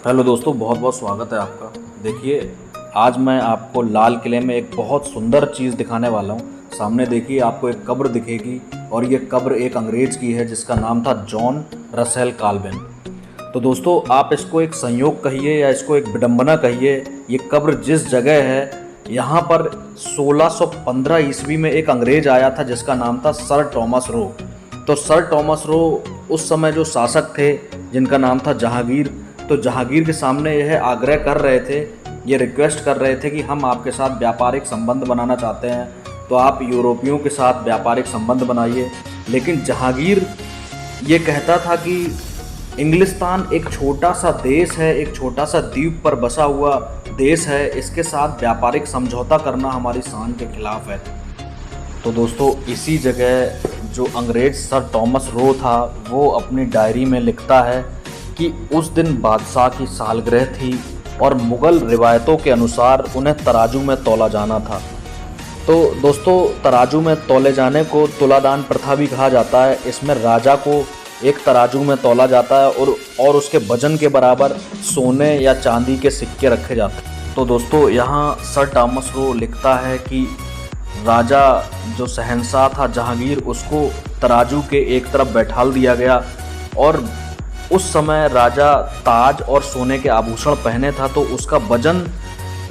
Hello दोस्तों, बहुत बहुत स्वागत है आपका। देखिए, आज मैं आपको लाल किले में एक बहुत सुंदर चीज़ दिखाने वाला हूँ। सामने देखिए, आपको एक कब्र दिखेगी और ये कब्र एक अंग्रेज़ की है जिसका नाम था जॉन रसेल काल्विन। तो दोस्तों, आप इसको एक संयोग कहिए या इसको एक विडंबना कहिए, ये कब्र जिस जगह है यहाँ पर 1615 ईस्वी में एक अंग्रेज़ आया था जिसका नाम था सर टॉमस रो। तो सर टॉमस रो उस समय जो शासक थे जिनका नाम था जहांगीर, तो जहांगीर के सामने यह आग्रह कर रहे थे, ये रिक्वेस्ट कर रहे थे कि हम आपके साथ व्यापारिक संबंध बनाना चाहते हैं, तो आप यूरोपियों के साथ व्यापारिक संबंध बनाइए। लेकिन जहांगीर ये कहता था कि इंग्लिस्तान एक छोटा सा देश है, एक छोटा सा द्वीप पर बसा हुआ देश है, इसके साथ व्यापारिक समझौता करना हमारी शान के खिलाफ है। तो दोस्तों, इसी जगह जो अंग्रेज़ सर टॉमस रो था वो अपनी डायरी में लिखता है कि उस दिन बादशाह की सालगिरह थी और मुग़ल रिवायतों के अनुसार उन्हें तराजू में तौला जाना था। तो दोस्तों, तराजू में तौले जाने को तुलादान प्रथा भी कहा जाता है। इसमें राजा को एक तराजू में तौला जाता है और उसके वजन के बराबर सोने या चांदी के सिक्के रखे जाते हैं। तो दोस्तों, यहाँ सर टॉमस रो लिखता है कि राजा जो शहंशाह था जहांगीर, उसको तराजू के एक तरफ बैठाल दिया गया और उस समय राजा ताज और सोने के आभूषण पहने था, तो उसका वजन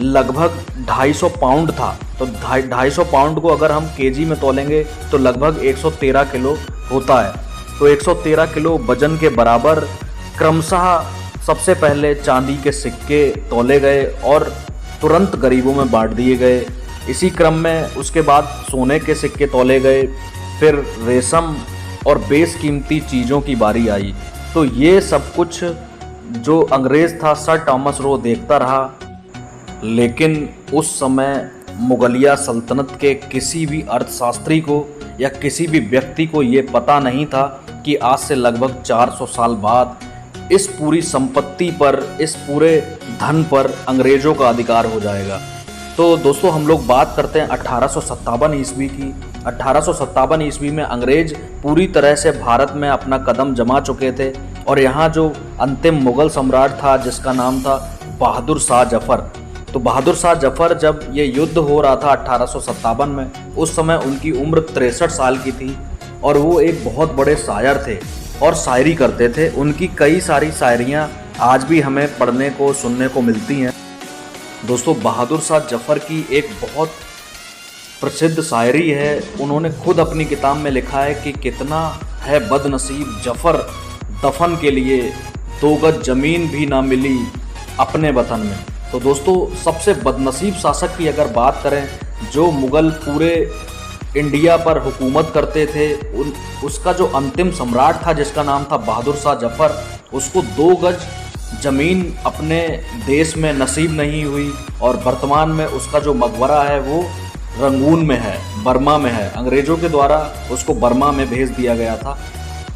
लगभग 250 पाउंड था। तो 250 पाउंड को अगर हम केजी में तौलेंगे तो लगभग 113 किलो होता है। तो 113 किलो वजन के बराबर क्रमशः सबसे पहले चांदी के सिक्के तौले गए और तुरंत गरीबों में बांट दिए गए। इसी क्रम में उसके बाद सोने के सिक्के तौले गए, फिर रेशम और बेशकीमती चीज़ों की बारी आई। तो ये सब कुछ जो अंग्रेज़ था सर टॉमस रो देखता रहा, लेकिन उस समय मुगलिया सल्तनत के किसी भी अर्थशास्त्री को या किसी भी व्यक्ति को ये पता नहीं था कि आज से लगभग 400 साल बाद इस पूरी संपत्ति पर, इस पूरे धन पर अंग्रेज़ों का अधिकार हो जाएगा। तो दोस्तों, हम लोग बात करते हैं 1857 ईस्वी की। 1857 ईस्वी में अंग्रेज पूरी तरह से भारत में अपना कदम जमा चुके थे और यहाँ जो अंतिम मुग़ल सम्राट था जिसका नाम था बहादुर शाह जफ़र। तो बहादुर शाह जफ़र, जब ये युद्ध हो रहा था 1857 में, उस समय उनकी उम्र 63 साल की थी और वो एक बहुत बड़े शायर थे और शायरी करते थे। उनकी कई सारी शायरियाँ आज भी हमें पढ़ने को, सुनने को मिलती हैं। दोस्तों, बहादुर शाह जफ़र की एक बहुत प्रसिद्ध शायरी है। उन्होंने खुद अपनी किताब में लिखा है कि कितना है बदनसीब जफ़र, दफन के लिए 2 गज ज़मीन भी ना मिली अपने वतन में। तो दोस्तों, सबसे बदनसीब शासक की अगर बात करें, जो मुग़ल पूरे इंडिया पर हुकूमत करते थे, उसका जो अंतिम सम्राट था जिसका नाम था बहादुर शाह जफ़र, उसको 2 गज ज़मीन अपने देश में नसीब नहीं हुई और वर्तमान में उसका जो मकबरा है वो रंगून में है, बर्मा में है। अंग्रेज़ों के द्वारा उसको बर्मा में भेज दिया गया था।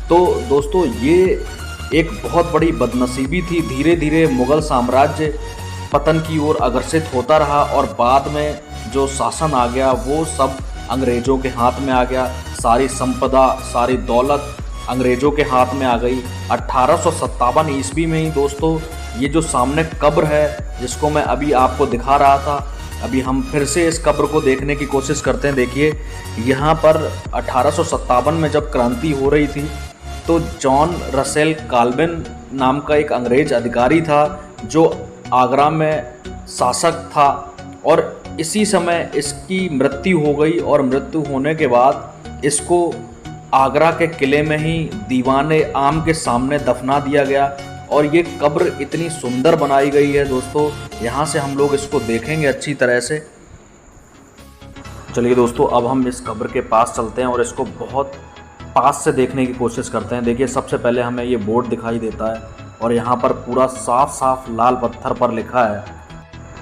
तो दोस्तों, ये एक बहुत बड़ी बदनसीबी थी। धीरे धीरे मुग़ल साम्राज्य पतन की ओर अग्रसित होता रहा और बाद में जो शासन आ गया वो सब अंग्रेज़ों के हाथ में आ गया। सारी संपदा, सारी दौलत अंग्रेज़ों के हाथ में आ गई। 1857 ईस्वी में ही दोस्तों, ये जो सामने कब्र है जिसको मैं अभी आपको दिखा रहा था, अभी हम फिर से इस कब्र को देखने की कोशिश करते हैं। देखिए, यहाँ पर 1857 में जब क्रांति हो रही थी तो जॉन रसेल काल्विन नाम का एक अंग्रेज़ अधिकारी था जो आगरा में शासक था और इसी समय इसकी मृत्यु हो गई और मृत्यु होने के बाद इसको आगरा के किले में ही दीवाने आम के सामने दफना दिया गया और ये कब्र इतनी सुंदर बनाई गई है दोस्तों। यहाँ से हम लोग इसको देखेंगे अच्छी तरह से। चलिए दोस्तों, अब हम इस कब्र के पास चलते हैं और इसको बहुत पास से देखने की कोशिश करते हैं। देखिए, सबसे पहले हमें ये बोर्ड दिखाई देता है और यहाँ पर पूरा साफ साफ लाल पत्थर पर लिखा है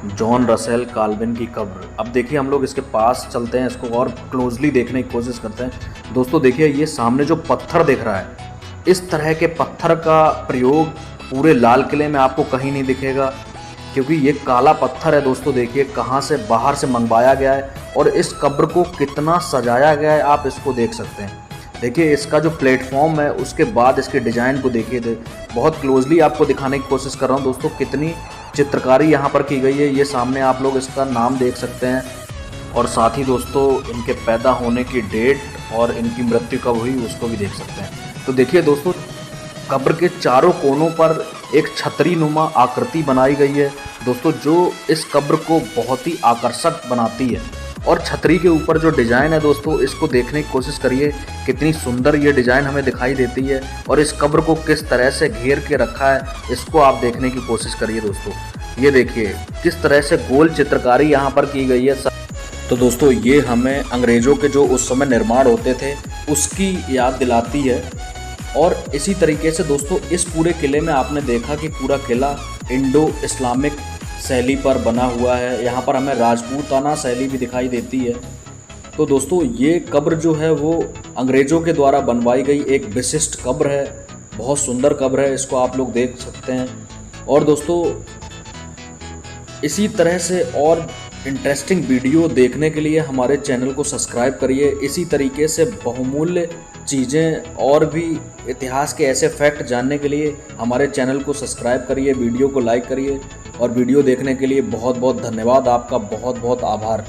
जॉन रसेल काल्विन की कब्र। अब देखिए, हम लोग इसके पास चलते हैं, इसको और क्लोजली देखने की कोशिश करते हैं। दोस्तों देखिए, ये सामने जो पत्थर दिख रहा है, इस तरह के पत्थर का प्रयोग पूरे लाल किले में आपको कहीं नहीं दिखेगा क्योंकि ये काला पत्थर है। दोस्तों देखिए, कहाँ से बाहर से मंगवाया गया है और इस कब्र को कितना सजाया गया है, आप इसको देख सकते हैं। देखिए इसका जो प्लेटफॉर्म है उसके बाद इसके डिज़ाइन को देखिए थे। बहुत क्लोजली आपको दिखाने की कोशिश कर रहा हूँ दोस्तों, कितनी चित्रकारी यहाँ पर की गई है। ये सामने आप लोग इसका नाम देख सकते हैं और साथ ही दोस्तों इनके पैदा होने की डेट और इनकी मृत्यु कब हुई उसको भी देख सकते हैं। तो देखिए दोस्तों, कब्र के चारों कोनों पर एक छतरी नुमा आकृति बनाई गई है दोस्तों, जो इस कब्र को बहुत ही आकर्षक बनाती है। और छतरी के ऊपर जो डिज़ाइन है दोस्तों, इसको देखने की कोशिश करिए, कितनी सुंदर ये डिज़ाइन हमें दिखाई देती है। और इस कब्र को किस तरह से घेर के रखा है इसको आप देखने की कोशिश करिए दोस्तों। ये देखिए किस तरह से गोल चित्रकारी यहाँ पर की गई है। तो दोस्तों ये हमें अंग्रेज़ों के जो उस समय निर्माण होते थे उसकी याद दिलाती है। और इसी तरीके से दोस्तों इस पूरे किले में आपने देखा कि पूरा किला इंडो इस्लामिक शैली पर बना हुआ है। यहाँ पर हमें राजपूताना शैली भी दिखाई देती है। तो दोस्तों ये कब्र जो है वो अंग्रेज़ों के द्वारा बनवाई गई एक विशिष्ट कब्र है, बहुत सुंदर कब्र है, इसको आप लोग देख सकते हैं। और दोस्तों इसी तरह से और इंटरेस्टिंग वीडियो देखने के लिए हमारे चैनल को सब्सक्राइब करिए। इसी तरीके से बहुमूल्य चीज़ें और भी इतिहास के ऐसे फैक्ट जानने के लिए हमारे चैनल को सब्सक्राइब करिए, वीडियो को लाइक करिए। और वीडियो देखने के लिए बहुत बहुत धन्यवाद, आपका बहुत बहुत आभार।